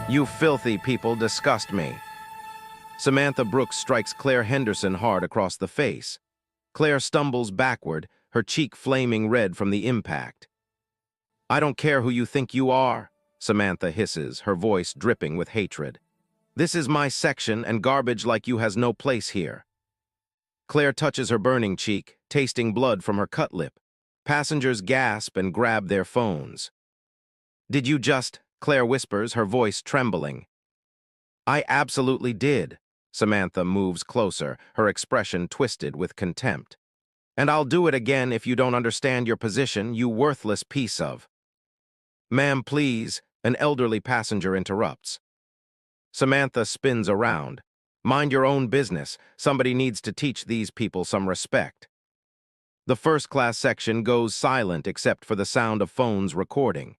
You filthy people disgust me. Samantha Brooks strikes Claire Henderson hard across the face. Claire stumbles backward, her cheek flaming red from the impact. I don't care who you think you are, Samantha hisses, her voice dripping with hatred. This is my section, and garbage like you has no place here. Claire touches her burning cheek, tasting blood from her cut lip. Passengers gasp and grab their phones. Did you just, Claire whispers, her voice trembling. I absolutely did. Samantha moves closer, her expression twisted with contempt. And I'll do it again if you don't understand your position, you worthless piece of. Ma'am, please, an elderly passenger interrupts. Samantha spins around. Mind your own business. Somebody needs to teach these people some respect. The first-class section goes silent except for the sound of phones recording.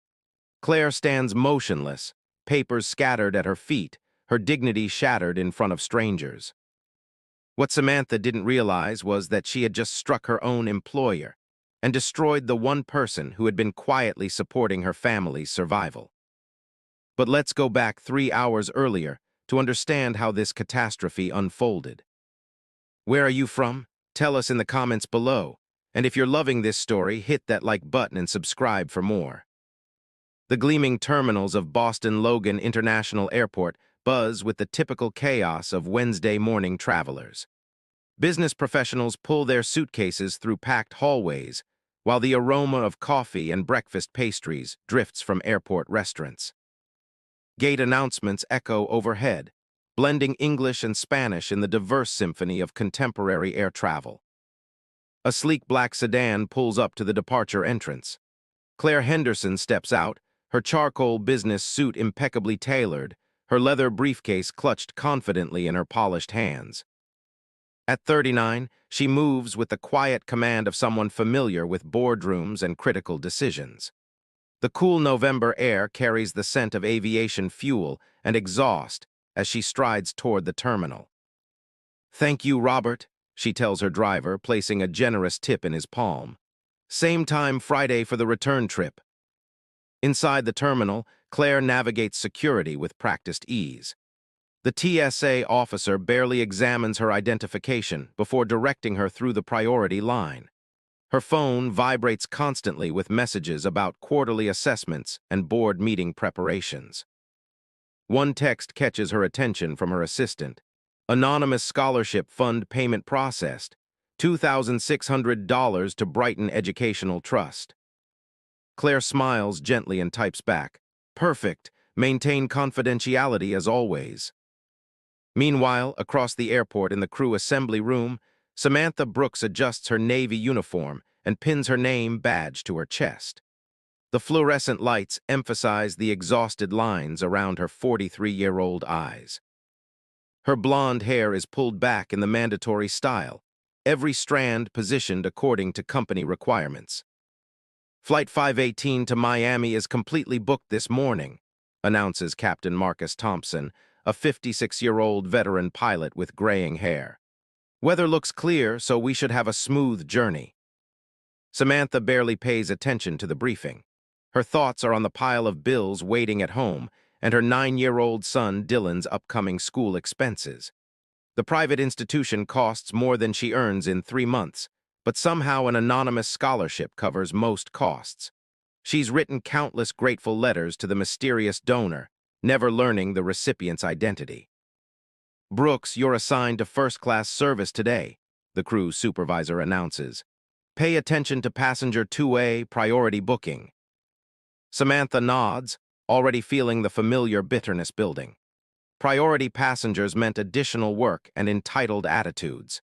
Claire stands motionless, papers scattered at her feet, her dignity shattered in front of strangers. What Samantha didn't realize was that she had just struck her own employer and destroyed the one person who had been quietly supporting her family's survival. But let's go back 3 hours earlier to understand how this catastrophe unfolded. Where are you from? Tell us in the comments below. And if you're loving this story, hit that like button and subscribe for more. The gleaming terminals of Boston Logan International Airport buzz with the typical chaos of Wednesday morning travelers. Business professionals pull their suitcases through packed hallways, while the aroma of coffee and breakfast pastries drifts from airport restaurants. Gate announcements echo overhead, blending English and Spanish in the diverse symphony of contemporary air travel. A sleek black sedan pulls up to the departure entrance. Claire Henderson steps out, her charcoal business suit impeccably tailored, her leather briefcase clutched confidently in her polished hands. At 39, she moves with the quiet command of someone familiar with boardrooms and critical decisions. The cool November air carries the scent of aviation fuel and exhaust as she strides toward the terminal. Thank you, Robert, she tells her driver, placing a generous tip in his palm. Same time Friday for the return trip. Inside the terminal, Claire navigates security with practiced ease. The TSA officer barely examines her identification before directing her through the priority line. Her phone vibrates constantly with messages about quarterly assessments and board meeting preparations. One text catches her attention from her assistant. Anonymous scholarship fund payment processed. $2,600 to Brighton Educational Trust. Claire smiles gently and types back, "Perfect. Maintain confidentiality as always." Meanwhile, across the airport in the crew assembly room, Samantha Brooks adjusts her Navy uniform and pins her name badge to her chest. The fluorescent lights emphasize the exhausted lines around her 43-year-old eyes. Her blonde hair is pulled back in the mandatory style, every strand positioned according to company requirements. Flight 518 to Miami is completely booked this morning, announces Captain Marcus Thompson, a 56-year-old veteran pilot with graying hair. Weather looks clear, so we should have a smooth journey. Samantha barely pays attention to the briefing. Her thoughts are on the pile of bills waiting at home and her 9-year-old son Dylan's upcoming school expenses. The private institution costs more than she earns in 3 months, but somehow an anonymous scholarship covers most costs. She's written countless grateful letters to the mysterious donor, never learning the recipient's identity. Brooks, you're assigned to first-class service today, the crew supervisor announces. Pay attention to passenger 2A priority booking. Samantha nods, already feeling the familiar bitterness building. Priority passengers meant additional work and entitled attitudes.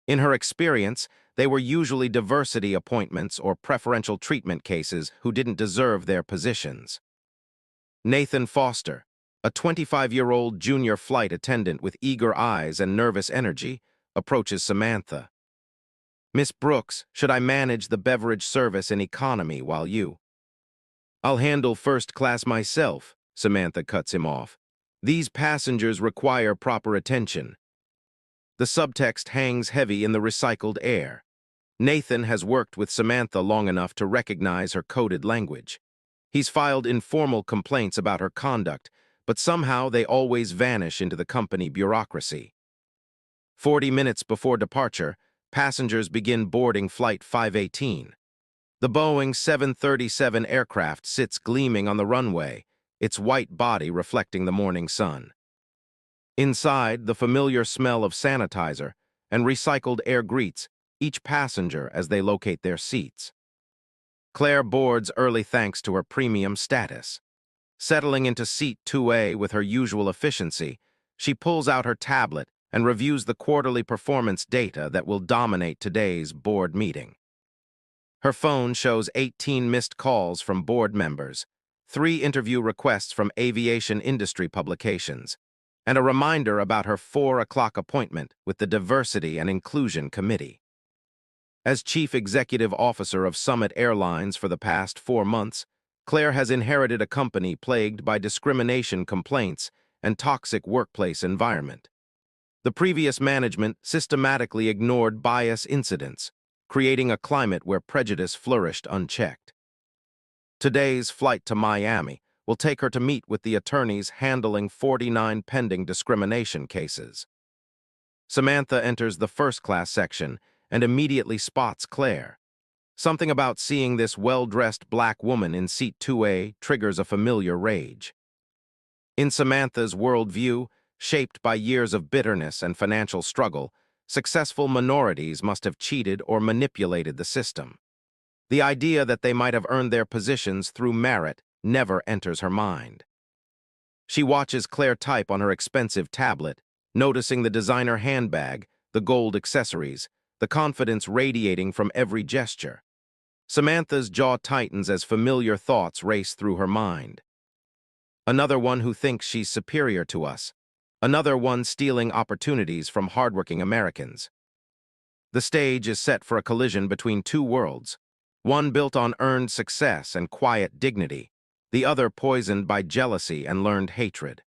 In her experience, they were usually diversity appointments or preferential treatment cases who didn't deserve their positions. Nathan Foster, a 25-year-old junior flight attendant with eager eyes and nervous energy, approaches Samantha. Miss Brooks, should I manage the beverage service in economy while you? I'll handle first class myself, Samantha cuts him off. These passengers require proper attention. The subtext hangs heavy in the recycled air. Nathan has worked with Samantha long enough to recognize her coded language. He's filed informal complaints about her conduct, but somehow they always vanish into the company bureaucracy. 40 minutes before departure, passengers begin boarding Flight 518. The Boeing 737 aircraft sits gleaming on the runway, its white body reflecting the morning sun. Inside, the familiar smell of sanitizer and recycled air greets each passenger as they locate their seats. Claire boards early thanks to her premium status. Settling into seat 2A with her usual efficiency, she pulls out her tablet and reviews the quarterly performance data that will dominate today's board meeting. Her phone shows 18 missed calls from board members, 3 interview requests from aviation industry publications, and a reminder about her 4 o'clock appointment with the Diversity and Inclusion Committee. As Chief Executive Officer of Summit Airlines for the past 4 months, Claire has inherited a company plagued by discrimination complaints and toxic workplace environment. The previous management systematically ignored bias incidents, creating a climate where prejudice flourished unchecked. Today's flight to Miami will take her to meet with the attorneys handling 49 pending discrimination cases. Samantha enters the first-class section and immediately spots Claire. Something about seeing this well-dressed black woman in seat 2A triggers a familiar rage. In Samantha's worldview, shaped by years of bitterness and financial struggle, successful minorities must have cheated or manipulated the system. The idea that they might have earned their positions through merit never enters her mind. She watches Claire type on her expensive tablet, noticing the designer handbag, the gold accessories, the confidence radiating from every gesture. Samantha's jaw tightens as familiar thoughts race through her mind. Another one who thinks she's superior to us. Another one stealing opportunities from hardworking Americans. The stage is set for a collision between two worlds, one built on earned success and quiet dignity, the other poisoned by jealousy and learned hatred.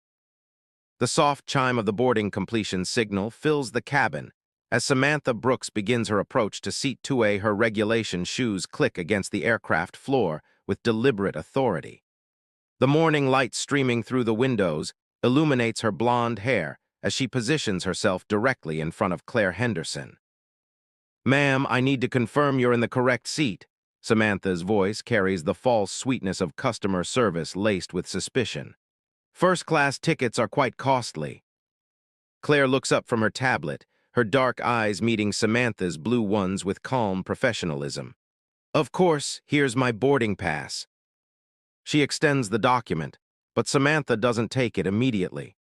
The soft chime of the boarding completion signal fills the cabin. As Samantha Brooks begins her approach to seat 2A, her regulation shoes click against the aircraft floor with deliberate authority. The morning light streaming through the windows illuminates her blonde hair as she positions herself directly in front of Claire Henderson. "Ma'am, I need to confirm you're in the correct seat." Samantha's voice carries the false sweetness of customer service laced with suspicion. "First-class tickets are quite costly." Claire looks up from her tablet, her dark eyes meeting Samantha's blue ones with calm professionalism. "Of course, here's my boarding pass." She extends the document, but Samantha doesn't take it immediately.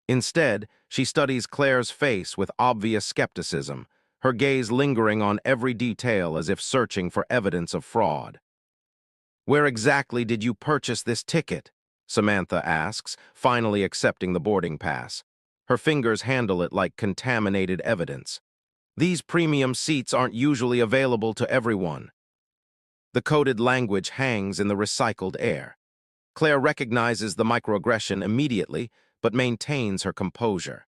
Instead, she studies Claire's face with obvious skepticism, her gaze lingering on every detail as if searching for evidence of fraud. "Where exactly did you purchase this ticket?" Samantha asks, finally accepting the boarding pass. Her fingers handle it like contaminated evidence. "These premium seats aren't usually available to everyone." The coded language hangs in the recycled air. Claire recognizes the microaggression immediately, but maintains her composure.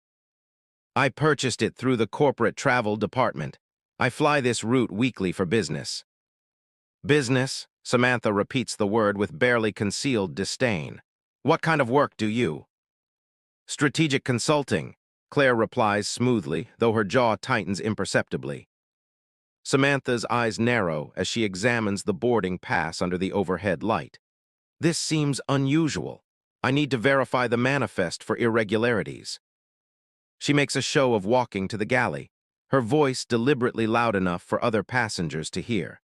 "I purchased it through the corporate travel department. I fly this route weekly for business." "Business?" Samantha repeats the word with barely concealed disdain. "What kind of work do you?" "Strategic consulting," Claire replies smoothly, though her jaw tightens imperceptibly. Samantha's eyes narrow as she examines the boarding pass under the overhead light. "This seems unusual. I need to verify the manifest for irregularities." She makes a show of walking to the galley, her voice deliberately loud enough for other passengers to hear.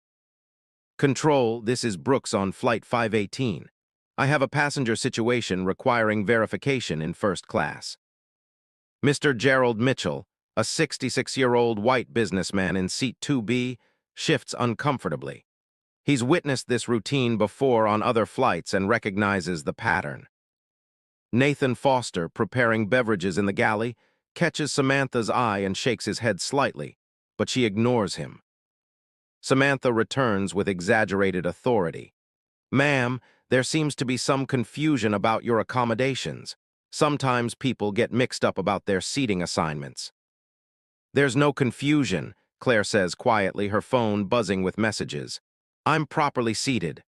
"Control, this is Brooks on Flight 518. I have a passenger situation requiring verification in first class." Mr. Gerald Mitchell, a 66-year-old white businessman in seat 2B, shifts uncomfortably. He's witnessed this routine before on other flights and recognizes the pattern. Nathan Foster, preparing beverages in the galley, catches Samantha's eye and shakes his head slightly, but she ignores him. Samantha returns with exaggerated authority. "Ma'am, there seems to be some confusion about your accommodations. Sometimes people get mixed up about their seating assignments." "There's no confusion," Claire says quietly, her phone buzzing with messages. "I'm properly seated."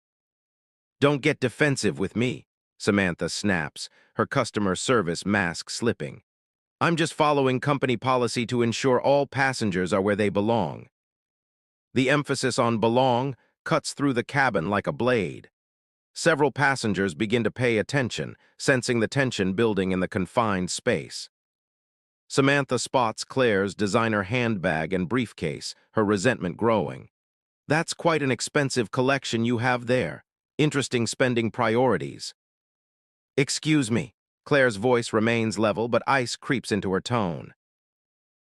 "Don't get defensive with me," Samantha snaps, her customer service mask slipping. I'm just following company policy to ensure all passengers are where they belong. The emphasis on belong cuts through the cabin like a blade. Several passengers begin to pay attention, sensing the tension building in the confined space. Samantha spots Claire's designer handbag and briefcase, her resentment growing. That's quite an expensive collection you have there. Interesting spending priorities. Excuse me. Claire's voice remains level, but ice creeps into her tone.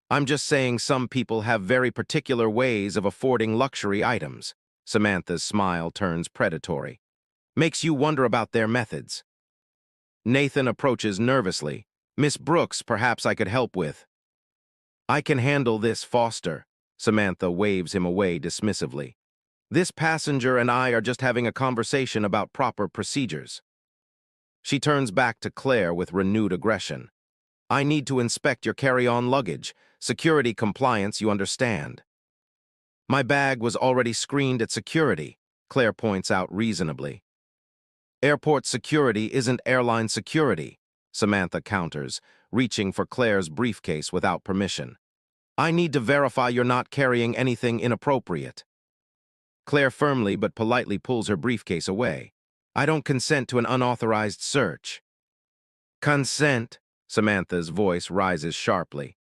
I'm just saying some people have very particular ways of affording luxury items. Samantha's smile turns predatory. Makes you wonder about their methods. Nathan approaches nervously. Miss Brooks, perhaps I could help with. I can handle this, Foster. Samantha waves him away dismissively. This passenger and I are just having a conversation about proper procedures. She turns back to Claire with renewed aggression. I need to inspect your carry-on luggage. Security compliance, you understand. My bag was already screened at security, Claire points out reasonably. Airport security isn't airline security, Samantha counters, reaching for Claire's briefcase without permission. I need to verify you're not carrying anything inappropriate. Claire firmly but politely pulls her briefcase away. I don't consent to an unauthorized search. Consent, Samantha's voice rises sharply.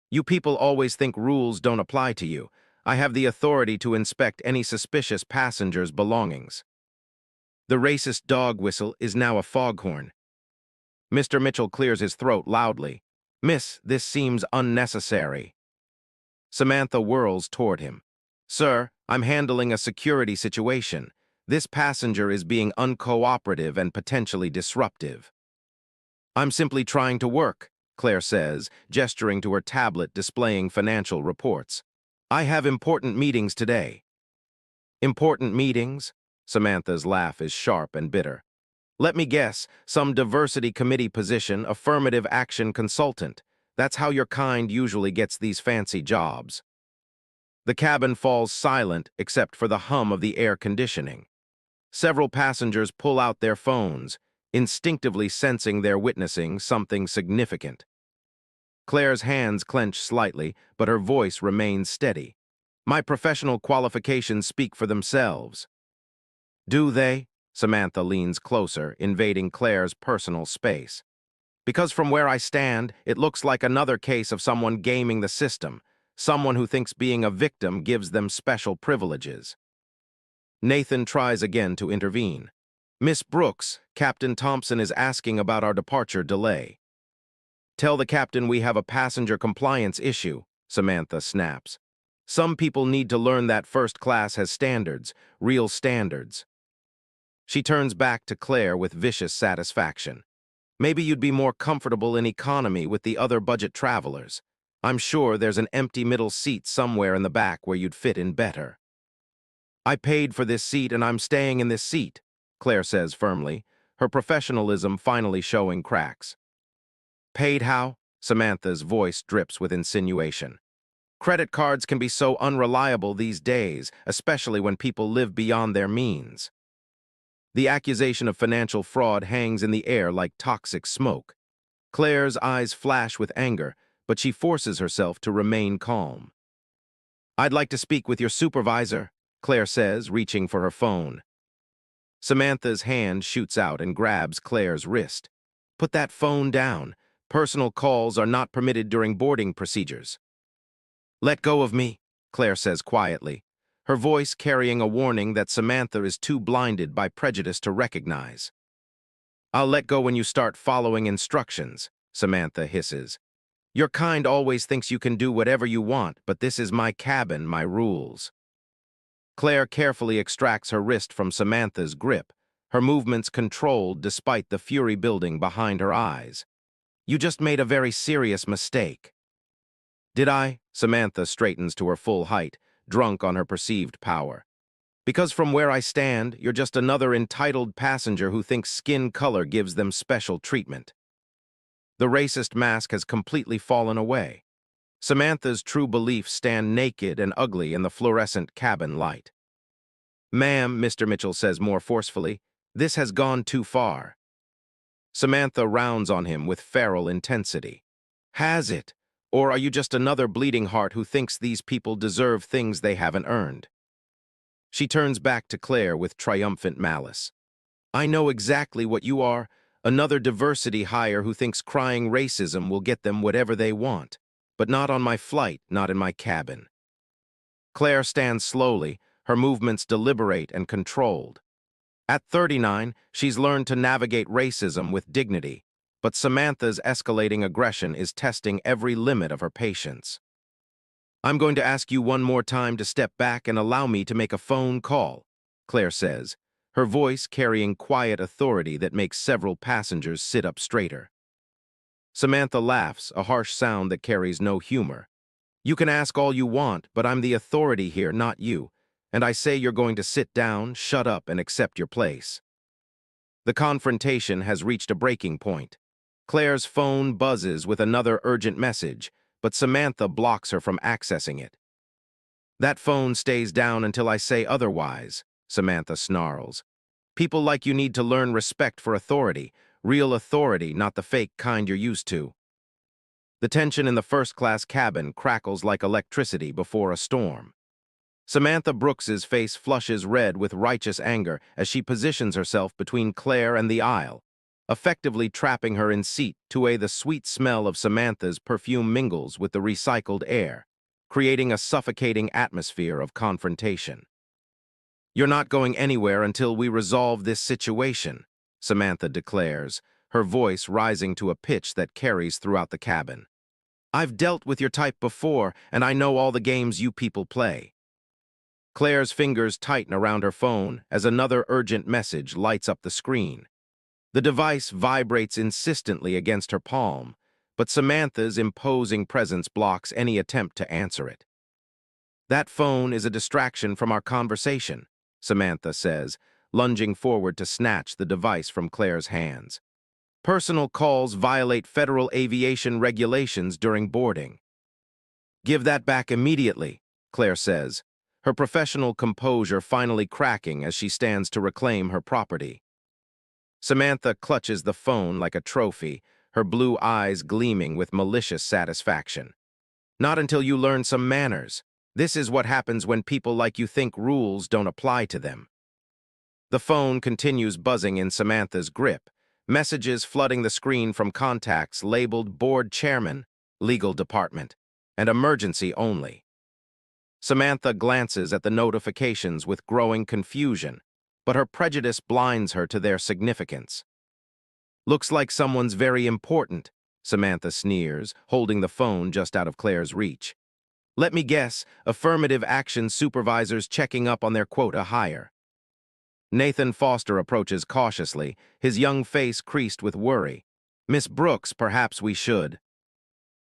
You people always think rules don't apply to you. I have the authority to inspect any suspicious passenger's belongings. The racist dog whistle is now a foghorn. Mr. Mitchell clears his throat loudly. Miss, this seems unnecessary. Samantha whirls toward him. Sir, I'm handling a security situation. This passenger is being uncooperative and potentially disruptive. I'm simply trying to work, Claire says, gesturing to her tablet displaying financial reports. I have important meetings today. Important meetings? Samantha's laugh is sharp and bitter. Let me guess, some diversity committee position, affirmative action consultant. That's how your kind usually gets these fancy jobs. The cabin falls silent except for the hum of the air conditioning. Several passengers pull out their phones, instinctively sensing they're witnessing something significant. Claire's hands clench slightly, but her voice remains steady. My professional qualifications speak for themselves. Do they? Samantha leans closer, invading Claire's personal space. Because from where I stand, it looks like another case of someone gaming the system, someone who thinks being a victim gives them special privileges. Nathan tries again to intervene. Miss Brooks, Captain Thompson is asking about our departure delay. Tell the captain we have a passenger compliance issue, Samantha snaps. Some people need to learn that first class has standards, real standards. She turns back to Claire with vicious satisfaction. Maybe you'd be more comfortable in economy with the other budget travelers. I'm sure there's an empty middle seat somewhere in the back where you'd fit in better. I paid for this seat and I'm staying in this seat, Claire says firmly, her professionalism finally showing cracks. Paid how? Samantha's voice drips with insinuation. Credit cards can be so unreliable these days, especially when people live beyond their means. The accusation of financial fraud hangs in the air like toxic smoke. Claire's eyes flash with anger, but she forces herself to remain calm. I'd like to speak with your supervisor, Claire says, reaching for her phone. Samantha's hand shoots out and grabs Claire's wrist. Put that phone down. Personal calls are not permitted during boarding procedures. Let go of me, Claire says quietly, her voice carrying a warning that Samantha is too blinded by prejudice to recognize. I'll let go when you start following instructions, Samantha hisses. Your kind always thinks you can do whatever you want, but this is my cabin, my rules. Claire carefully extracts her wrist from Samantha's grip, her movements controlled despite the fury building behind her eyes. You just made a very serious mistake. Did I? Samantha straightens to her full height, drunk on her perceived power. Because from where I stand, you're just another entitled passenger who thinks skin color gives them special treatment. The racist mask has completely fallen away. Samantha's true beliefs stand naked and ugly in the fluorescent cabin light. Ma'am, Mr. Mitchell says more forcefully, this has gone too far. Samantha rounds on him with feral intensity. Has it? Or are you just another bleeding heart who thinks these people deserve things they haven't earned? She turns back to Claire with triumphant malice. I know exactly what you are, another diversity hire who thinks crying racism will get them whatever they want. But not on my flight, not in my cabin. Claire stands slowly, her movements deliberate and controlled. At 39, she's learned to navigate racism with dignity, but Samantha's escalating aggression is testing every limit of her patience. I'm going to ask you one more time to step back and allow me to make a phone call, Claire says, her voice carrying quiet authority that makes several passengers sit up straighter. Samantha laughs, a harsh sound that carries no humor. You can ask all you want, but I'm the authority here, not you, and I say you're going to sit down, shut up, and accept your place. The confrontation has reached a breaking point. Claire's phone buzzes with another urgent message, but Samantha blocks her from accessing it. That phone stays down until I say otherwise, Samantha snarls. People like you need to learn respect for authority, real authority, not the fake kind you're used to. The tension in the first-class cabin crackles like electricity before a storm. Samantha Brooks's face flushes red with righteous anger as she positions herself between Claire and the aisle, effectively trapping her in seat 2A. The sweet smell of Samantha's perfume mingles with the recycled air, creating a suffocating atmosphere of confrontation. You're not going anywhere until we resolve this situation, Samantha declares, her voice rising to a pitch that carries throughout the cabin. I've dealt with your type before, and I know all the games you people play. Claire's fingers tighten around her phone as another urgent message lights up the screen. The device vibrates insistently against her palm, but Samantha's imposing presence blocks any attempt to answer it. That phone is a distraction from our conversation, Samantha says, lunging forward to snatch the device from Claire's hands. Personal calls violate federal aviation regulations during boarding. Give that back immediately, Claire says, her professional composure finally cracking as she stands to reclaim her property. Samantha clutches the phone like a trophy, her blue eyes gleaming with malicious satisfaction. Not until you learn some manners. This is what happens when people like you think rules don't apply to them. The phone continues buzzing in Samantha's grip, messages flooding the screen from contacts labeled Board Chairman, Legal Department, and Emergency Only. Samantha glances at the notifications with growing confusion, but her prejudice blinds her to their significance. Looks like someone's very important, Samantha sneers, holding the phone just out of Claire's reach. Let me guess, affirmative action supervisors checking up on their quota hire. Nathan Foster approaches cautiously, his young face creased with worry. Miss Brooks, perhaps we should.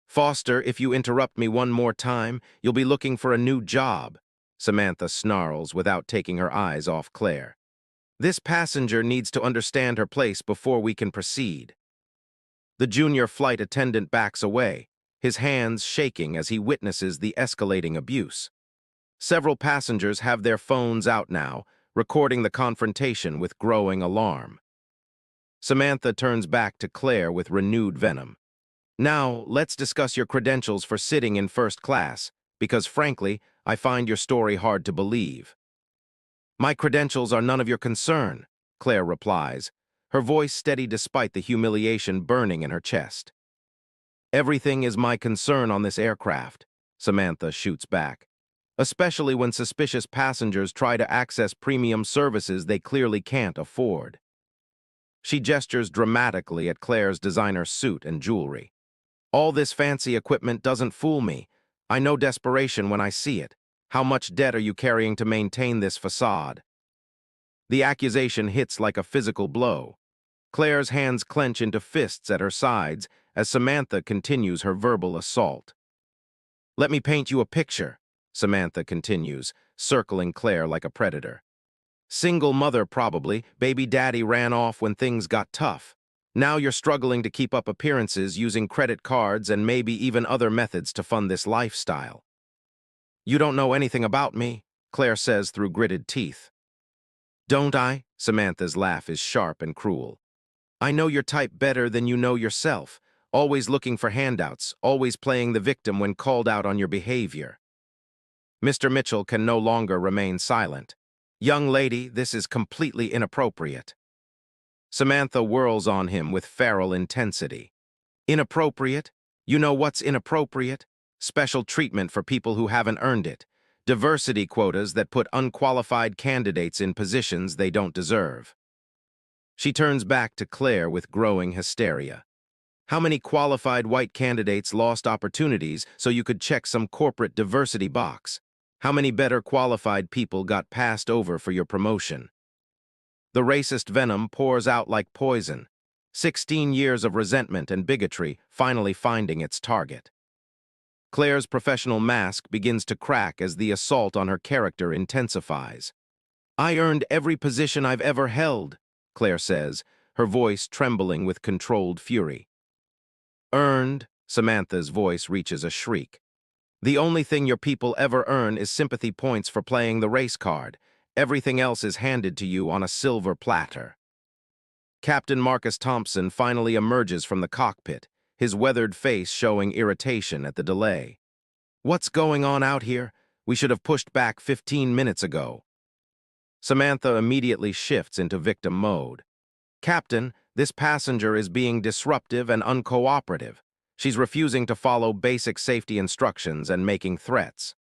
Foster, if you interrupt me one more time, you'll be looking for a new job, Samantha snarls without taking her eyes off Claire. This passenger needs to understand her place before we can proceed. The junior flight attendant backs away, his hands shaking as he witnesses the escalating abuse. Several passengers have their phones out now, recording the confrontation with growing alarm. Samantha turns back to Claire with renewed venom. Now, let's discuss your credentials for sitting in first class, because frankly, I find your story hard to believe. My credentials are none of your concern, Claire replies, her voice steady despite the humiliation burning in her chest. Everything is my concern on this aircraft, Samantha shoots back, especially when suspicious passengers try to access premium services they clearly can't afford. She gestures dramatically at Claire's designer suit and jewelry. All this fancy equipment doesn't fool me. I know desperation when I see it. How much debt are you carrying to maintain this facade? The accusation hits like a physical blow. Claire's hands clench into fists at her sides as Samantha continues her verbal assault. Let me paint you a picture, Samantha continues, circling Claire like a predator. Single mother probably, baby daddy ran off when things got tough. Now you're struggling to keep up appearances using credit cards and maybe even other methods to fund this lifestyle. You don't know anything about me, Claire says through gritted teeth. Don't I? Samantha's laugh is sharp and cruel. I know your type better than you know yourself, always looking for handouts, always playing the victim when called out on your behavior. Mr. Mitchell can no longer remain silent. Young lady, this is completely inappropriate. Samantha whirls on him with feral intensity. Inappropriate? You know what's inappropriate? Special treatment for people who haven't earned it. Diversity quotas that put unqualified candidates in positions they don't deserve. She turns back to Claire with growing hysteria. How many qualified white candidates lost opportunities so you could check some corporate diversity box? How many better qualified people got passed over for your promotion? The racist venom pours out like poison. 16 years of resentment and bigotry finally finding its target. Claire's professional mask begins to crack as the assault on her character intensifies. I earned every position I've ever held, Claire says, her voice trembling with controlled fury. Earned? Samantha's voice reaches a shriek. The only thing your people ever earn is sympathy points for playing the race card. Everything else is handed to you on a silver platter. Captain Marcus Thompson finally emerges from the cockpit, his weathered face showing irritation at the delay. What's going on out here? We should have pushed back 15 minutes ago. Samantha immediately shifts into victim mode. Captain, this passenger is being disruptive and uncooperative. She's refusing to follow basic safety instructions and making threats.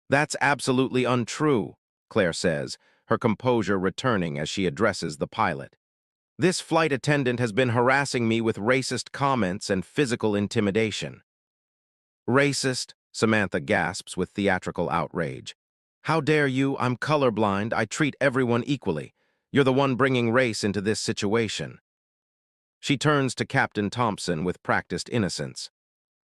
That's absolutely untrue, Claire says, her composure returning as she addresses the pilot. This flight attendant has been harassing me with racist comments and physical intimidation. Racist? Samantha gasps with theatrical outrage. How dare you? I'm colorblind. I treat everyone equally. You're the one bringing race into this situation. She turns to Captain Thompson with practiced innocence.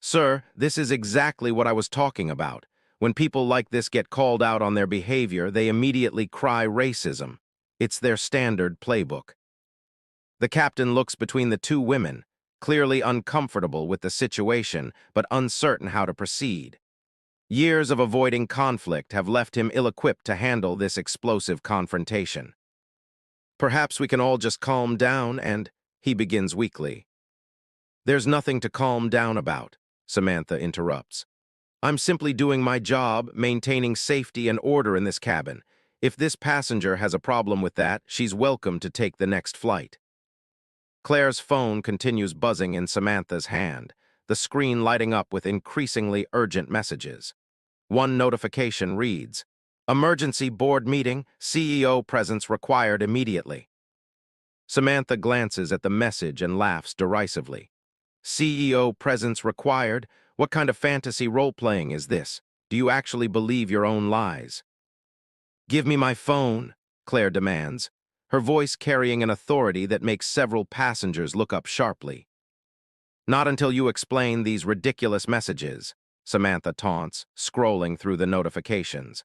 Sir, this is exactly what I was talking about. When people like this get called out on their behavior, they immediately cry racism. It's their standard playbook. The captain looks between the two women, clearly uncomfortable with the situation, but uncertain how to proceed. Years of avoiding conflict have left him ill-equipped to handle this explosive confrontation. Perhaps we can all just calm down and, he begins weakly. There's nothing to calm down about, Samantha interrupts. I'm simply doing my job, maintaining safety and order in this cabin. If this passenger has a problem with that, she's welcome to take the next flight. Claire's phone continues buzzing in Samantha's hand, the screen lighting up with increasingly urgent messages. One notification reads, Emergency board meeting, CEO presence required immediately. Samantha glances at the message and laughs derisively. CEO presence required? What kind of fantasy role-playing is this? Do you actually believe your own lies? Give me my phone, Claire demands, her voice carrying an authority that makes several passengers look up sharply. Not until you explain these ridiculous messages, Samantha taunts, scrolling through the notifications.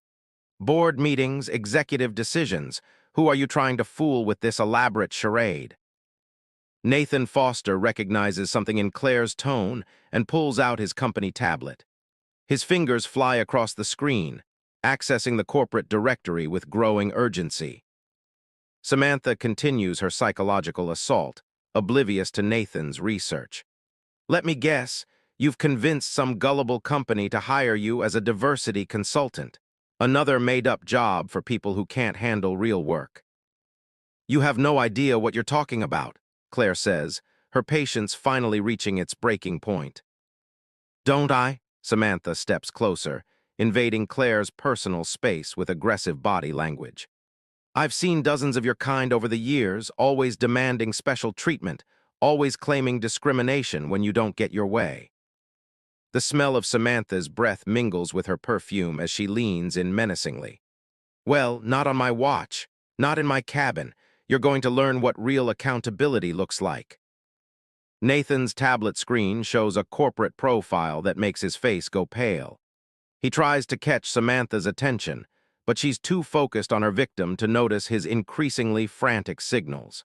Board meetings, executive decisions. Who are you trying to fool with this elaborate charade? Nathan Foster recognizes something in Claire's tone and pulls out his company tablet. His fingers fly across the screen, accessing the corporate directory with growing urgency. Samantha continues her psychological assault, oblivious to Nathan's research. Let me guess, you've convinced some gullible company to hire you as a diversity consultant, another made-up job for people who can't handle real work. You have no idea what you're talking about, Claire says, her patience finally reaching its breaking point. Don't I? Samantha steps closer, invading Claire's personal space with aggressive body language. I've seen dozens of your kind over the years, always demanding special treatment, always claiming discrimination when you don't get your way. The smell of Samantha's breath mingles with her perfume as she leans in menacingly. Well, not on my watch, not in my cabin. You're going to learn what real accountability looks like. Nathan's tablet screen shows a corporate profile that makes his face go pale. He tries to catch Samantha's attention, but she's too focused on her victim to notice his increasingly frantic signals.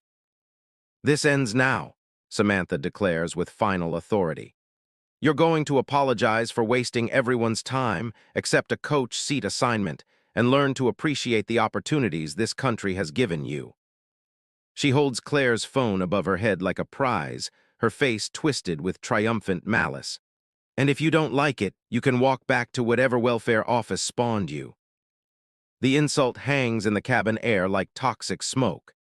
This ends now, Samantha declares with final authority. You're going to apologize for wasting everyone's time, accept a coach seat assignment, and learn to appreciate the opportunities this country has given you. She holds Claire's phone above her head like a prize, her face twisted with triumphant malice. And if you don't like it, you can walk back to whatever welfare office spawned you. The insult hangs in the cabin air like toxic smoke.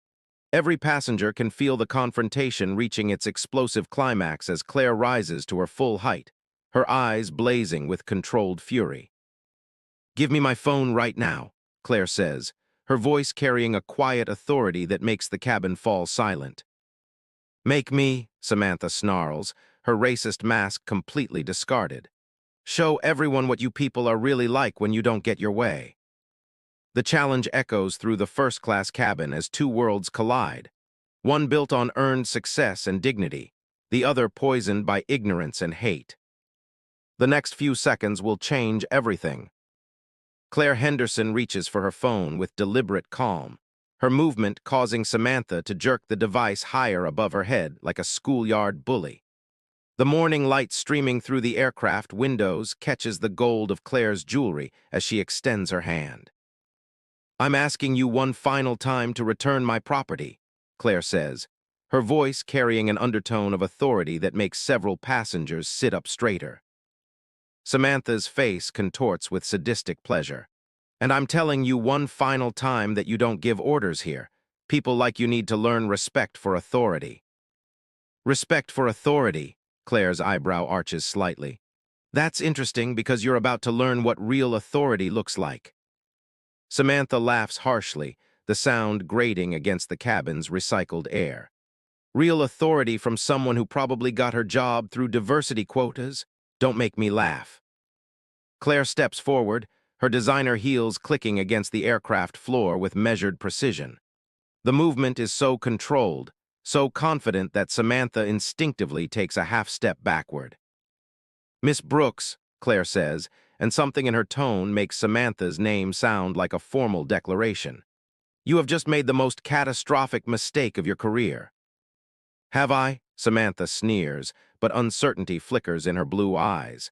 Every passenger can feel the confrontation reaching its explosive climax as Claire rises to her full height, her eyes blazing with controlled fury. "Give me my phone right now," Claire says, her voice carrying a quiet authority that makes the cabin fall silent. "Make me," Samantha snarls, her racist mask completely discarded. "Show everyone what you people are really like when you don't get your way." The challenge echoes through the first-class cabin as two worlds collide, one built on earned success and dignity, the other poisoned by ignorance and hate. The next few seconds will change everything. Claire Henderson reaches for her phone with deliberate calm, her movement causing Samantha to jerk the device higher above her head like a schoolyard bully. The morning light streaming through the aircraft windows catches the gold of Claire's jewelry as she extends her hand. "I'm asking you one final time to return my property," Claire says, her voice carrying an undertone of authority that makes several passengers sit up straighter. Samantha's face contorts with sadistic pleasure. "And I'm telling you one final time that you don't give orders here. People like you need to learn respect for authority." "Respect for authority," Claire's eyebrow arches slightly. "That's interesting because you're about to learn what real authority looks like." Samantha laughs harshly, the sound grating against the cabin's recycled air. "Real authority from someone who probably got her job through diversity quotas? Don't make me laugh." Claire steps forward, her designer heels clicking against the aircraft floor with measured precision. The movement is so controlled, so confident that Samantha instinctively takes a half-step backward. "Miss Brooks," Claire says, and something in her tone makes Samantha's name sound like a formal declaration. "You have just made the most catastrophic mistake of your career." "Have I?" Samantha sneers, but uncertainty flickers in her blue eyes.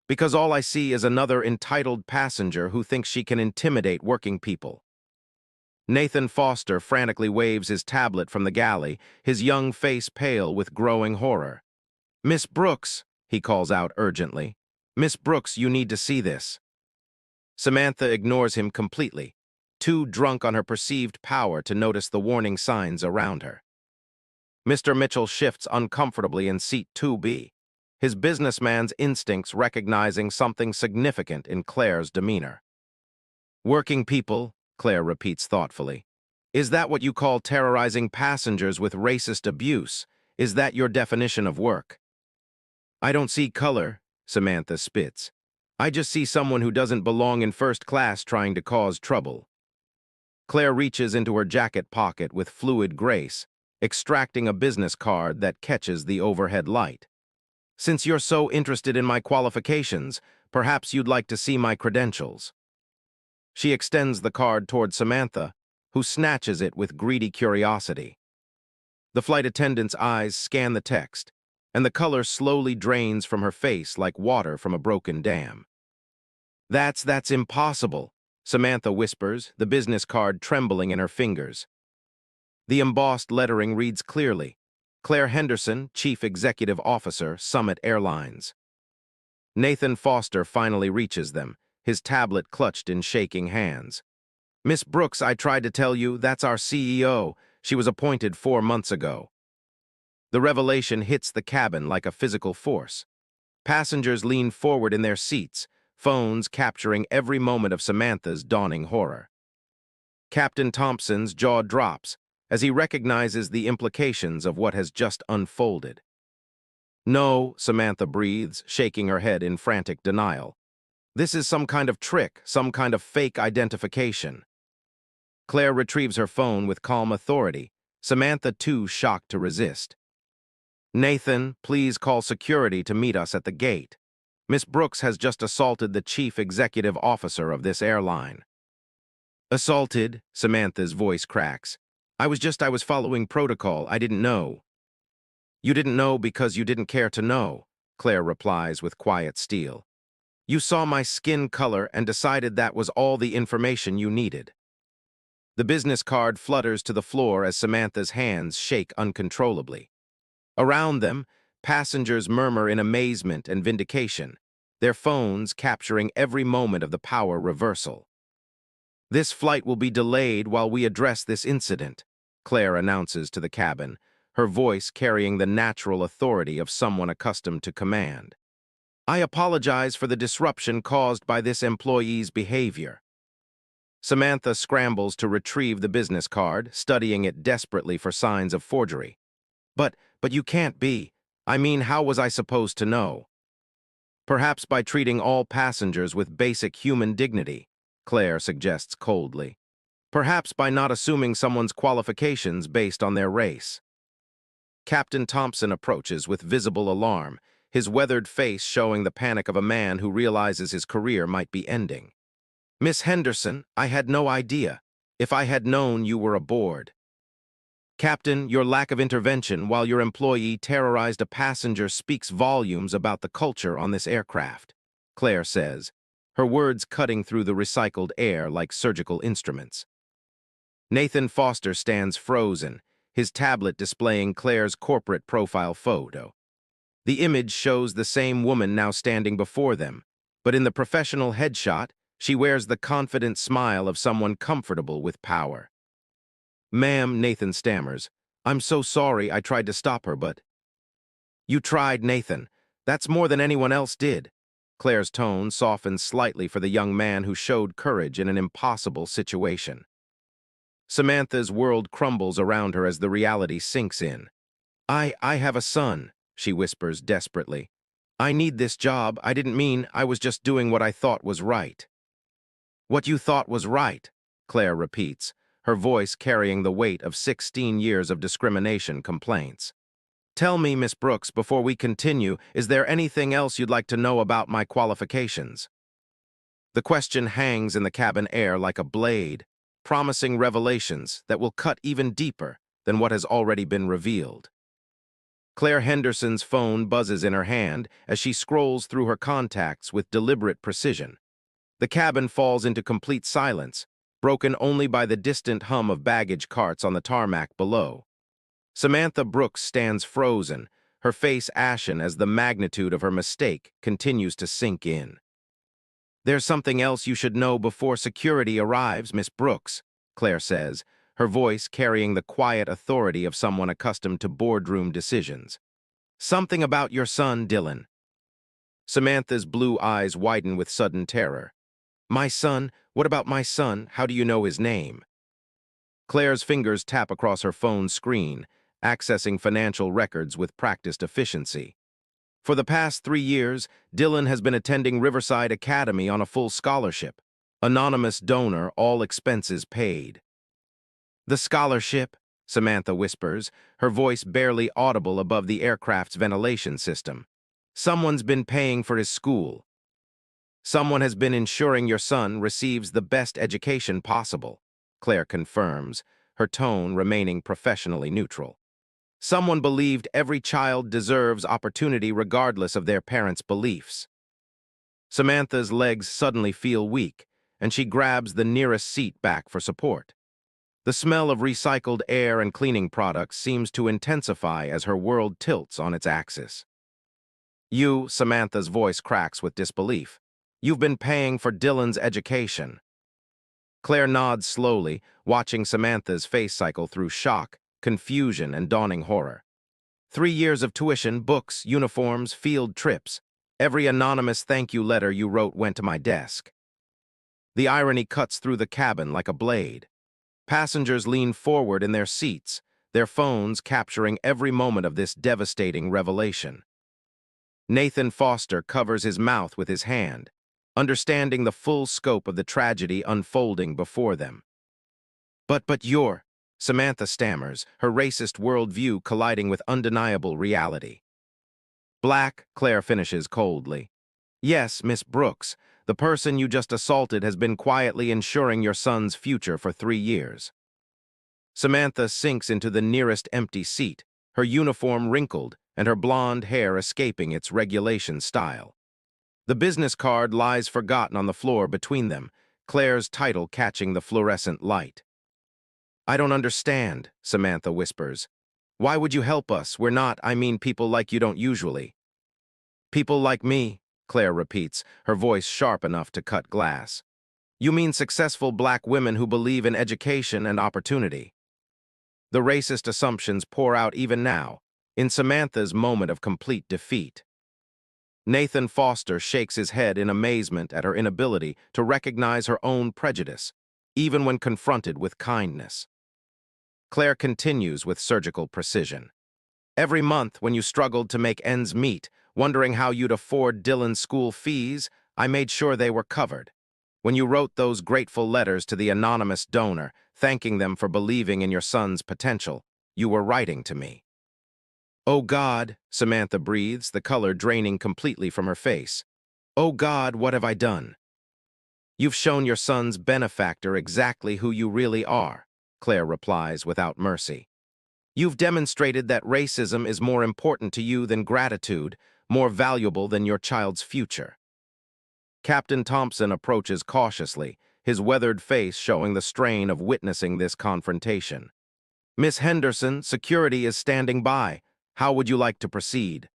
"Because all I see is another entitled passenger who thinks she can intimidate working people." Nathan Foster frantically waves his tablet from the galley, his young face pale with growing horror. "Miss Brooks," he calls out urgently. "Miss Brooks, you need to see this." Samantha ignores him completely, too drunk on her perceived power to notice the warning signs around her. Mr. Mitchell shifts uncomfortably in seat 2B, his businessman's instincts recognizing something significant in Claire's demeanor. "Working people," Claire repeats thoughtfully. "Is that what you call terrorizing passengers with racist abuse? Is that your definition of work?" "I don't see color," Samantha spits. "I just see someone who doesn't belong in first class trying to cause trouble." Claire reaches into her jacket pocket with fluid grace, extracting a business card that catches the overhead light. "Since you're so interested in my qualifications, perhaps you'd like to see my credentials." She extends the card toward Samantha, who snatches it with greedy curiosity. The flight attendant's eyes scan the text, and the color slowly drains from her face like water from a broken dam. That's impossible," Samantha whispers, the business card trembling in her fingers. The embossed lettering reads clearly, "Claire Henderson, Chief Executive Officer, Summit Airlines." Nathan Foster finally reaches them, his tablet clutched in shaking hands. "Miss Brooks, I tried to tell you, that's our CEO. She was appointed 4 months ago." The revelation hits the cabin like a physical force. Passengers lean forward in their seats, phones capturing every moment of Samantha's dawning horror. Captain Thompson's jaw drops as he recognizes the implications of what has just unfolded. "No," Samantha breathes, shaking her head in frantic denial. "This is some kind of trick, some kind of fake identification." Claire retrieves her phone with calm authority, Samantha too shocked to resist. "Nathan, please call security to meet us at the gate. Miss Brooks has just assaulted the chief executive officer of this airline." "Assaulted?" Samantha's voice cracks. I was following protocol. I didn't know." "You didn't know because you didn't care to know," Claire replies with quiet steel. "You saw my skin color and decided that was all the information you needed." The business card flutters to the floor as Samantha's hands shake uncontrollably. Around them, passengers murmur in amazement and vindication, their phones capturing every moment of the power reversal. "This flight will be delayed while we address this incident," Claire announces to the cabin, her voice carrying the natural authority of someone accustomed to command. "I apologize for the disruption caused by this employee's behavior." Samantha scrambles to retrieve the business card, studying it desperately for signs of forgery. But you can't be. I mean, how was I supposed to know?" "Perhaps by treating all passengers with basic human dignity," Claire suggests coldly. "Perhaps by not assuming someone's qualifications based on their race." Captain Thompson approaches with visible alarm, his weathered face showing the panic of a man who realizes his career might be ending. "Miss Henderson, I had no idea. If I had known you were aboard." "Captain, your lack of intervention while your employee terrorized a passenger speaks volumes about the culture on this aircraft," Claire says, her words cutting through the recycled air like surgical instruments. Nathan Foster stands frozen, his tablet displaying Claire's corporate profile photo. The image shows the same woman now standing before them, but in the professional headshot, she wears the confident smile of someone comfortable with power. "Ma'am," Nathan stammers, "I'm so sorry I tried to stop her, but—" "You tried, Nathan. That's more than anyone else did." Claire's tone softens slightly for the young man who showed courage in an impossible situation. Samantha's world crumbles around her as the reality sinks in. I have a son," she whispers desperately. "I need this job. I didn't mean I was just doing what I thought was right." "What you thought was right," Claire repeats, her voice carrying the weight of 16 years of discrimination complaints. "Tell me, Miss Brooks, before we continue, is there anything else you'd like to know about my qualifications?" The question hangs in the cabin air like a blade, promising revelations that will cut even deeper than what has already been revealed. Claire Henderson's phone buzzes in her hand as she scrolls through her contacts with deliberate precision. The cabin falls into complete silence, broken only by the distant hum of baggage carts on the tarmac below. Samantha Brooks stands frozen, her face ashen as the magnitude of her mistake continues to sink in. "There's something else you should know before security arrives, Miss Brooks," Claire says, her voice carrying the quiet authority of someone accustomed to boardroom decisions. "Something about your son, Dylan." Samantha's blue eyes widen with sudden terror. "My son? What about my son? How do you know his name?" Claire's fingers tap across her phone's screen, accessing financial records with practiced efficiency. For the past 3 years, Dylan has been attending Riverside Academy on a full scholarship. Anonymous donor, all expenses paid. "The scholarship," Samantha whispers, her voice barely audible above the aircraft's ventilation system. "Someone's been paying for his school. Someone has been ensuring your son receives the best education possible," Claire confirms, her tone remaining professionally neutral. "Someone believed every child deserves opportunity regardless of their parents' beliefs." Samantha's legs suddenly feel weak, and she grabs the nearest seat back for support. The smell of recycled air and cleaning products seems to intensify as her world tilts on its axis. "You," Samantha's voice cracks with disbelief. "You've been paying for Dylan's education." Claire nods slowly, watching Samantha's face cycle through shock, confusion, and dawning horror. 3 years of tuition, books, uniforms, field trips. Every anonymous thank you letter you wrote went to my desk. The irony cuts through the cabin like a blade. Passengers lean forward in their seats, their phones capturing every moment of this devastating revelation. Nathan Foster covers his mouth with his hand, understanding the full scope of the tragedy unfolding before them. But you're," Samantha stammers, her racist worldview colliding with undeniable reality. "Black," Claire finishes coldly. "Yes, Miss Brooks, the person you just assaulted has been quietly ensuring your son's future for 3 years." Samantha sinks into the nearest empty seat, her uniform wrinkled and her blonde hair escaping its regulation style. The business card lies forgotten on the floor between them, Claire's title catching the fluorescent light. I don't understand, Samantha whispers. Why would you help us? We're not, I mean people like you don't usually. People like me, Claire repeats, her voice sharp enough to cut glass. You mean successful black women who believe in education and opportunity. The racist assumptions pour out even now, in Samantha's moment of complete defeat. Nathan Foster shakes his head in amazement at her inability to recognize her own prejudice, even when confronted with kindness. Claire continues with surgical precision. Every month, when you struggled to make ends meet, wondering how you'd afford Dylan's school fees, I made sure they were covered. When you wrote those grateful letters to the anonymous donor, thanking them for believing in your son's potential, you were writing to me. Oh God, Samantha breathes, the color draining completely from her face. Oh God, what have I done? You've shown your son's benefactor exactly who you really are, Claire replies without mercy. You've demonstrated that racism is more important to you than gratitude, more valuable than your child's future. Captain Thompson approaches cautiously, his weathered face showing the strain of witnessing this confrontation. Miss Henderson, security is standing by. How would you like to proceed?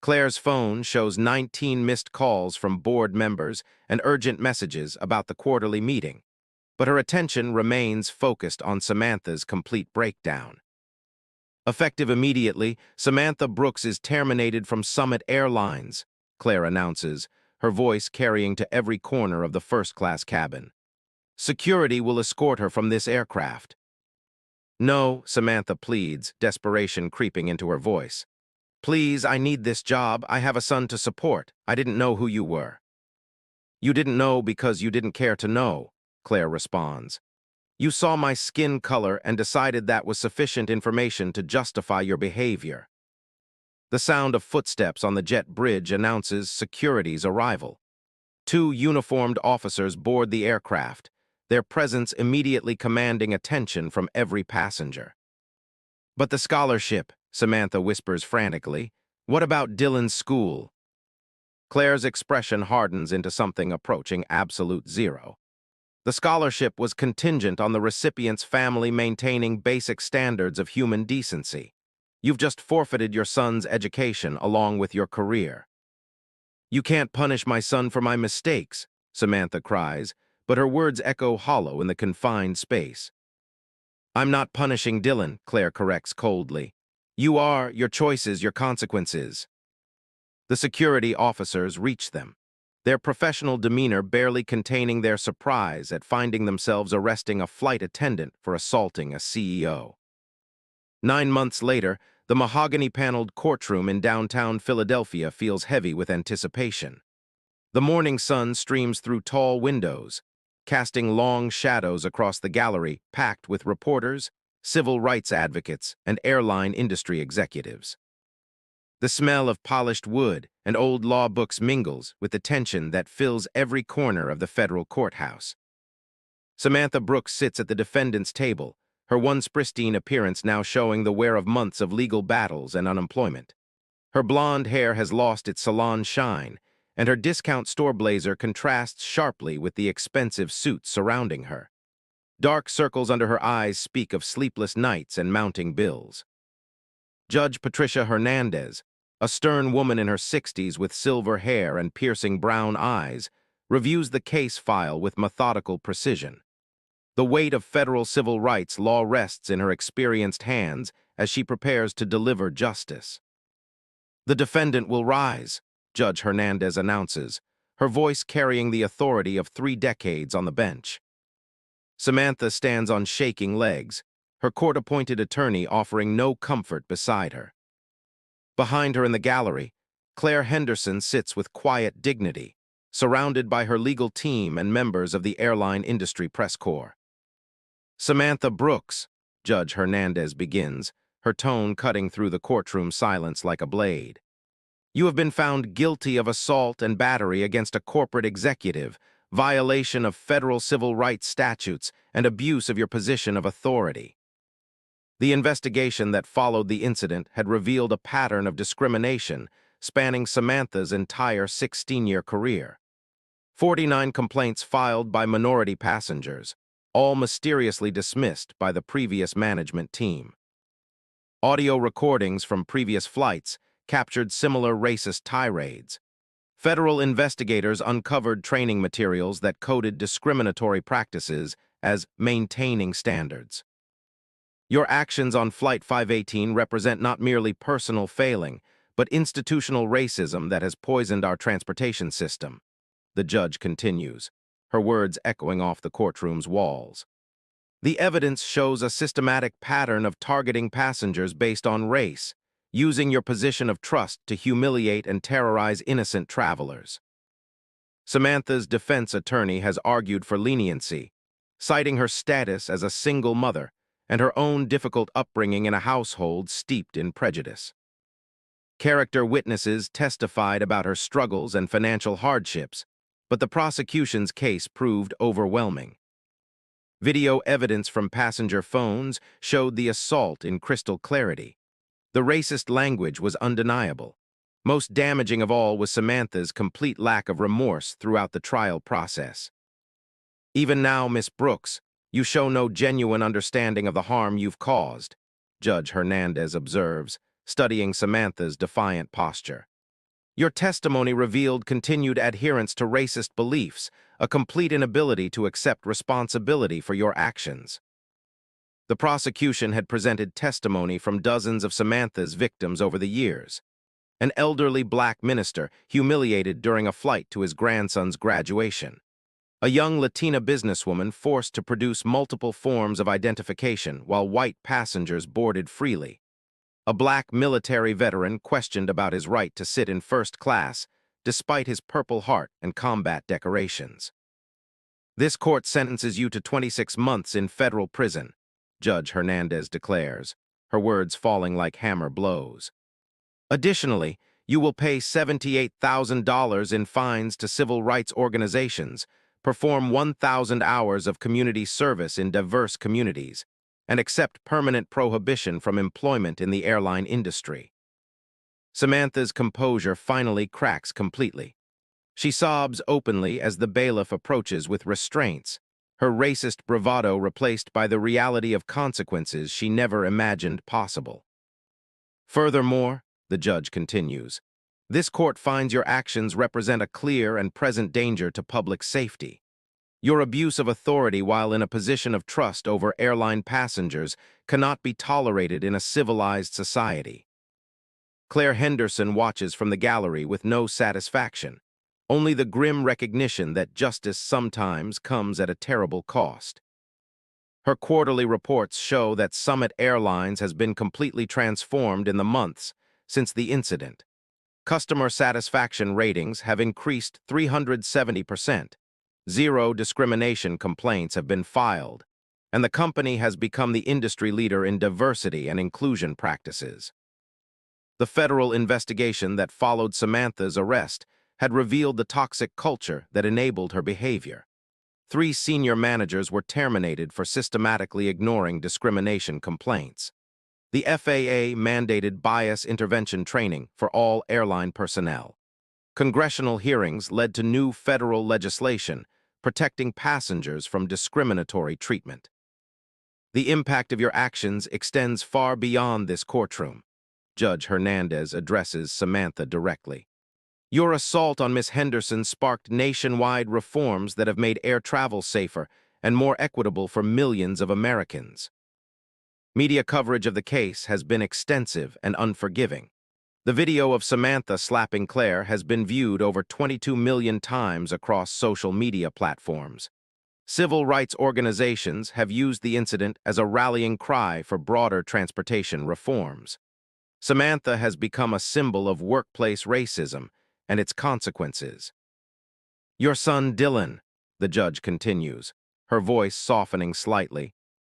Claire's phone shows 19 missed calls from board members and urgent messages about the quarterly meeting, but her attention remains focused on Samantha's complete breakdown. Effective immediately, Samantha Brooks is terminated from Summit Airlines, Claire announces, her voice carrying to every corner of the first-class cabin. Security will escort her from this aircraft. No, Samantha pleads, desperation creeping into her voice. Please, I need this job. I have a son to support. I didn't know who you were. You didn't know because you didn't care to know, Claire responds. You saw my skin color and decided that was sufficient information to justify your behavior. The sound of footsteps on the jet bridge announces security's arrival. 2 uniformed officers board the aircraft, their presence immediately commanding attention from every passenger. But the scholarship, Samantha whispers frantically. What about Dylan's school? Claire's expression hardens into something approaching absolute zero. The scholarship was contingent on the recipient's family maintaining basic standards of human decency. You've just forfeited your son's education along with your career. You can't punish my son for my mistakes, Samantha cries, but her words echo hollow in the confined space. I'm not punishing Dylan, Claire corrects coldly. You are, your choices, your consequences. The security officers reach them, their professional demeanor barely containing their surprise at finding themselves arresting a flight attendant for assaulting a CEO. 9 months later, the mahogany-paneled courtroom in downtown Philadelphia feels heavy with anticipation. The morning sun streams through tall windows, casting long shadows across the gallery packed with reporters, civil rights advocates, and airline industry executives. The smell of polished wood and old law books mingles with the tension that fills every corner of the federal courthouse. Samantha Brooks sits at the defendant's table, her once pristine appearance now showing the wear of months of legal battles and unemployment. Her blonde hair has lost its salon shine, and her discount store blazer contrasts sharply with the expensive suits surrounding her. Dark circles under her eyes speak of sleepless nights and mounting bills. Judge Patricia Hernandez, a stern woman in her 60s with silver hair and piercing brown eyes, reviews the case file with methodical precision. The weight of federal civil rights law rests in her experienced hands as she prepares to deliver justice. The defendant will rise, Judge Hernandez announces, her voice carrying the authority of 3 decades on the bench. Samantha stands on shaking legs, her court-appointed attorney offering no comfort beside her. Behind her in the gallery, Claire Henderson sits with quiet dignity, surrounded by her legal team and members of the airline industry press corps. Samantha Brooks, Judge Hernandez begins, her tone cutting through the courtroom silence like a blade. You have been found guilty of assault and battery against a corporate executive, violation of federal civil rights statutes, and abuse of your position of authority. The investigation that followed the incident had revealed a pattern of discrimination spanning Samantha's entire 16-year career. 49 complaints filed by minority passengers, all mysteriously dismissed by the previous management team. Audio recordings from previous flights captured similar racist tirades. Federal investigators uncovered training materials that coded discriminatory practices as maintaining standards. Your actions on Flight 518 represent not merely personal failing, but institutional racism that has poisoned our transportation system, the judge continues, her words echoing off the courtroom's walls. The evidence shows a systematic pattern of targeting passengers based on race, using your position of trust to humiliate and terrorize innocent travelers. Samantha's defense attorney has argued for leniency, citing her status as a single mother and her own difficult upbringing in a household steeped in prejudice. Character witnesses testified about her struggles and financial hardships, but the prosecution's case proved overwhelming. Video evidence from passenger phones showed the assault in crystal clarity. The racist language was undeniable. Most damaging of all was Samantha's complete lack of remorse throughout the trial process. "Even now, Miss Brooks, you show no genuine understanding of the harm you've caused," Judge Hernandez observes, studying Samantha's defiant posture. "Your testimony revealed continued adherence to racist beliefs, a complete inability to accept responsibility for your actions." The prosecution had presented testimony from dozens of Samantha's victims over the years. An elderly black minister humiliated during a flight to his grandson's graduation. A young Latina businesswoman forced to produce multiple forms of identification while white passengers boarded freely. A black military veteran questioned about his right to sit in first class despite his Purple Heart and combat decorations. "This court sentences you to 26 months in federal prison," Judge Hernandez declares, her words falling like hammer blows. "Additionally, you will pay $78,000 in fines to civil rights organizations, perform 1,000 hours of community service in diverse communities, and accept permanent prohibition from employment in the airline industry." Samantha's composure finally cracks completely. She sobs openly as the bailiff approaches with restraints, her racist bravado replaced by the reality of consequences she never imagined possible. "Furthermore," the judge continues, "this court finds your actions represent a clear and present danger to public safety. Your abuse of authority while in a position of trust over airline passengers cannot be tolerated in a civilized society." Claire Henderson watches from the gallery with no satisfaction, only the grim recognition that justice sometimes comes at a terrible cost. Her quarterly reports show that Summit Airlines has been completely transformed in the months since the incident. Customer satisfaction ratings have increased 370%. Zero discrimination complaints have been filed, and the company has become the industry leader in diversity and inclusion practices. The federal investigation that followed Samantha's arrest had revealed the toxic culture that enabled her behavior. 3 senior managers were terminated for systematically ignoring discrimination complaints. The FAA mandated bias intervention training for all airline personnel. Congressional hearings led to new federal legislation protecting passengers from discriminatory treatment. The impact of your actions extends far beyond this courtroom. Judge Hernandez addresses Samantha directly. Your assault on Miss Henderson sparked nationwide reforms that have made air travel safer and more equitable for millions of Americans. Media coverage of the case has been extensive and unforgiving. The video of Samantha slapping Claire has been viewed over 22 million times across social media platforms. Civil rights organizations have used the incident as a rallying cry for broader transportation reforms. Samantha has become a symbol of workplace racism and its consequences. Your son Dylan, the judge continues, her voice softening slightly,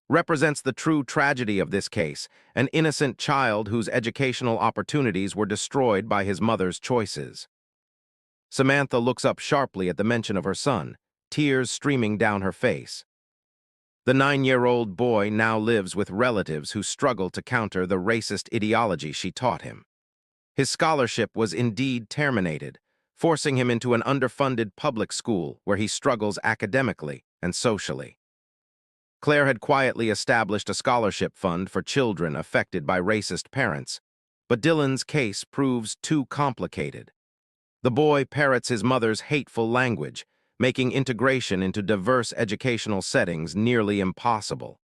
represents the true tragedy of this case, an innocent child whose educational opportunities were destroyed by his mother's choices. Samantha looks up sharply at the mention of her son, tears streaming down her face. The 9-year-old boy now lives with relatives who struggle to counter the racist ideology she taught him. His scholarship was indeed terminated, forcing him into an underfunded public school where he struggles academically and socially. Claire had quietly established a scholarship fund for children affected by racist parents, but Dylan's case proves too complicated. The boy parrots his mother's hateful language, making integration into diverse educational settings nearly impossible.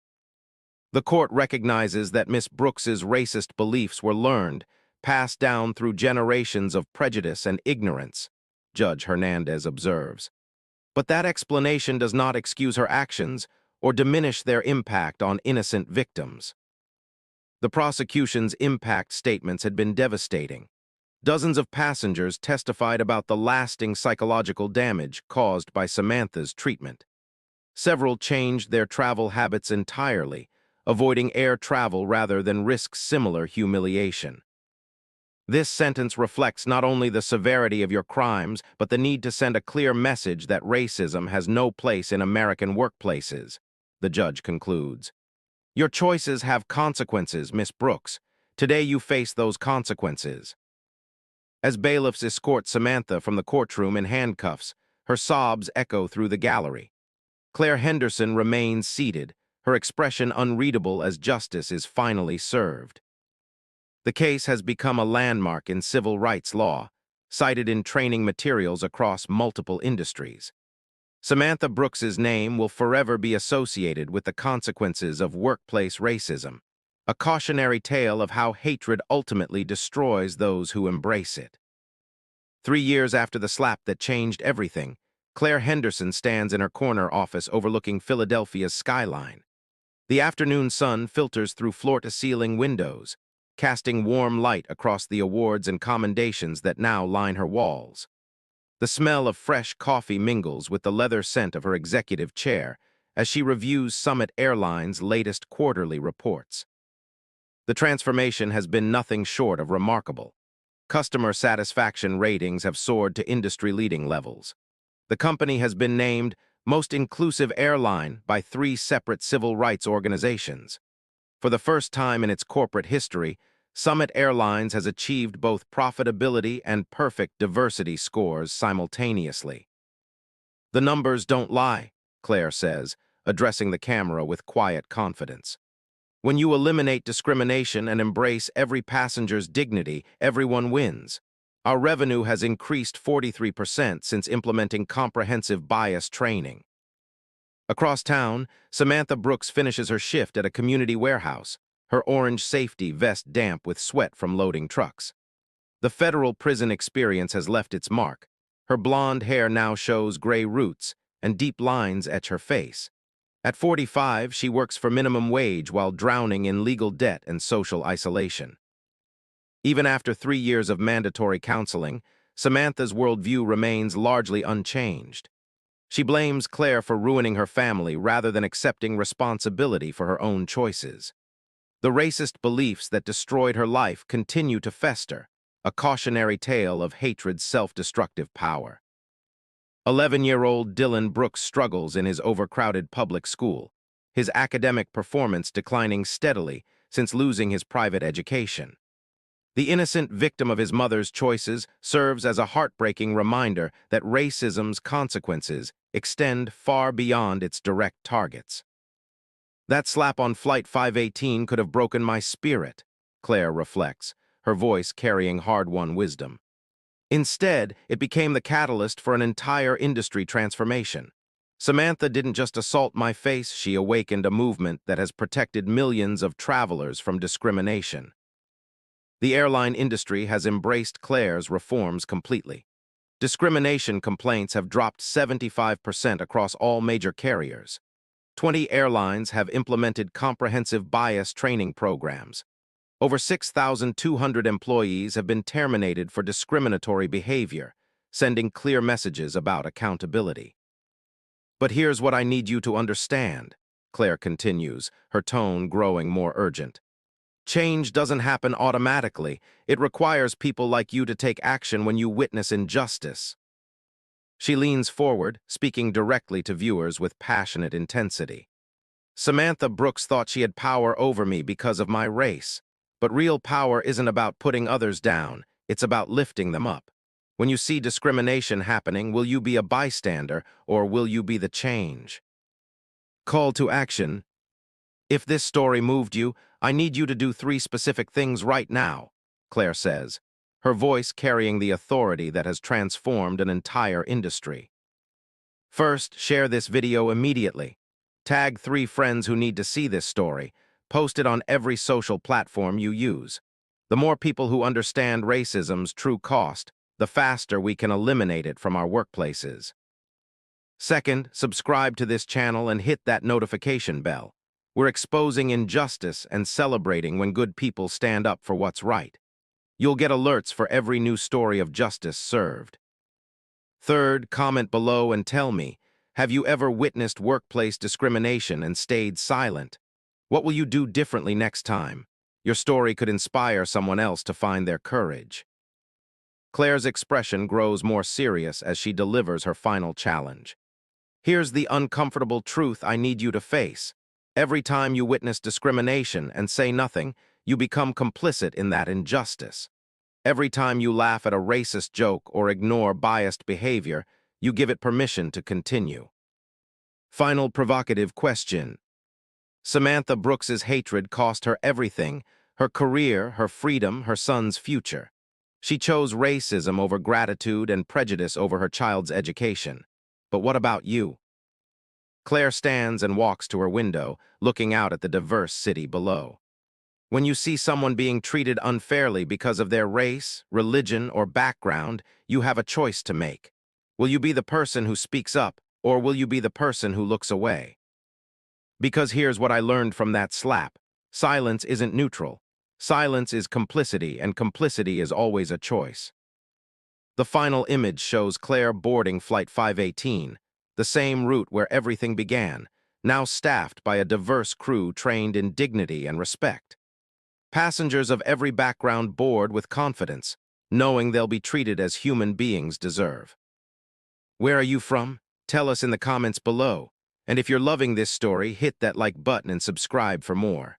The court recognizes that Miss Brooks's racist beliefs were learned, passed down through generations of prejudice and ignorance, Judge Hernandez observes. But that explanation does not excuse her actions or diminish their impact on innocent victims. The prosecution's impact statements had been devastating. Dozens of passengers testified about the lasting psychological damage caused by Samantha's treatment. Several changed their travel habits entirely, avoiding air travel rather than risk similar humiliation. This sentence reflects not only the severity of your crimes, but the need to send a clear message that racism has no place in American workplaces, the judge concludes. Your choices have consequences, Miss Brooks. Today you face those consequences. As bailiffs escort Samantha from the courtroom in handcuffs, her sobs echo through the gallery. Claire Henderson remains seated, her expression unreadable as justice is finally served. The case has become a landmark in civil rights law, cited in training materials across multiple industries. Samantha Brooks's name will forever be associated with the consequences of workplace racism, a cautionary tale of how hatred ultimately destroys those who embrace it. 3 years after the slap that changed everything, Claire Henderson stands in her corner office overlooking Philadelphia's skyline. The afternoon sun filters through floor-to-ceiling windows, casting warm light across the awards and commendations that now line her walls. The smell of fresh coffee mingles with the leather scent of her executive chair as she reviews Summit Airlines' latest quarterly reports. The transformation has been nothing short of remarkable. Customer satisfaction ratings have soared to industry-leading levels. The company has been named Most Inclusive Airline by 3 separate civil rights organizations. For the first time in its corporate history, Summit Airlines has achieved both profitability and perfect diversity scores simultaneously. The numbers don't lie, Claire says, addressing the camera with quiet confidence. When you eliminate discrimination and embrace every passenger's dignity, everyone wins. Our revenue has increased 43% since implementing comprehensive bias training. Across town, Samantha Brooks finishes her shift at a community warehouse, her orange safety vest damp with sweat from loading trucks. The federal prison experience has left its mark. Her blonde hair now shows gray roots, and deep lines etch her face. At 45, she works for minimum wage while drowning in legal debt and social isolation. Even after 3 years of mandatory counseling, Samantha's worldview remains largely unchanged. She blames Claire for ruining her family rather than accepting responsibility for her own choices. The racist beliefs that destroyed her life continue to fester, a cautionary tale of hatred's self-destructive power. 11-year-old Dylan Brooks struggles in his overcrowded public school, his academic performance declining steadily since losing his private education. The innocent victim of his mother's choices serves as a heartbreaking reminder that racism's consequences extend far beyond its direct targets. That slap on Flight 518 could have broken my spirit, Claire reflects, her voice carrying hard-won wisdom. Instead, it became the catalyst for an entire industry transformation. Samantha didn't just assault my face, she awakened a movement that has protected millions of travelers from discrimination. The airline industry has embraced Claire's reforms completely. Discrimination complaints have dropped 75% across all major carriers. 20 airlines have implemented comprehensive bias training programs. Over 6,200 employees have been terminated for discriminatory behavior, sending clear messages about accountability. But here's what I need you to understand, Claire continues, her tone growing more urgent. Change doesn't happen automatically. It requires people like you to take action when you witness injustice. She leans forward, speaking directly to viewers with passionate intensity. Samantha Brooks thought she had power over me because of my race. But real power isn't about putting others down, it's about lifting them up. When you see discrimination happening, will you be a bystander or will you be the change? Call to action. If this story moved you, I need you to do 3 specific things right now, Claire says, her voice carrying the authority that has transformed an entire industry. First, share this video immediately. Tag 3 friends who need to see this story. Post it on every social platform you use. The more people who understand racism's true cost, the faster we can eliminate it from our workplaces. Second, subscribe to this channel and hit that notification bell. We're exposing injustice and celebrating when good people stand up for what's right. You'll get alerts for every new story of justice served. Third, comment below and tell me, have you ever witnessed workplace discrimination and stayed silent? What will you do differently next time? Your story could inspire someone else to find their courage. Claire's expression grows more serious as she delivers her final challenge. Here's the uncomfortable truth I need you to face. Every time you witness discrimination and say nothing, you become complicit in that injustice. Every time you laugh at a racist joke or ignore biased behavior, you give it permission to continue. Final provocative question. Samantha Brooks's hatred cost her everything: her career, her freedom, her son's future. She chose racism over gratitude and prejudice over her child's education. But what about you? Claire stands and walks to her window, looking out at the diverse city below. When you see someone being treated unfairly because of their race, religion, or background, you have a choice to make. Will you be the person who speaks up, or will you be the person who looks away? Because here's what I learned from that slap. Silence isn't neutral. Silence is complicity, and complicity is always a choice. The final image shows Claire boarding Flight 518, the same route where everything began, now staffed by a diverse crew trained in dignity and respect. Passengers of every background board with confidence, knowing they'll be treated as human beings deserve. Where are you from? Tell us in the comments below. And if you're loving this story, hit that like button and subscribe for more.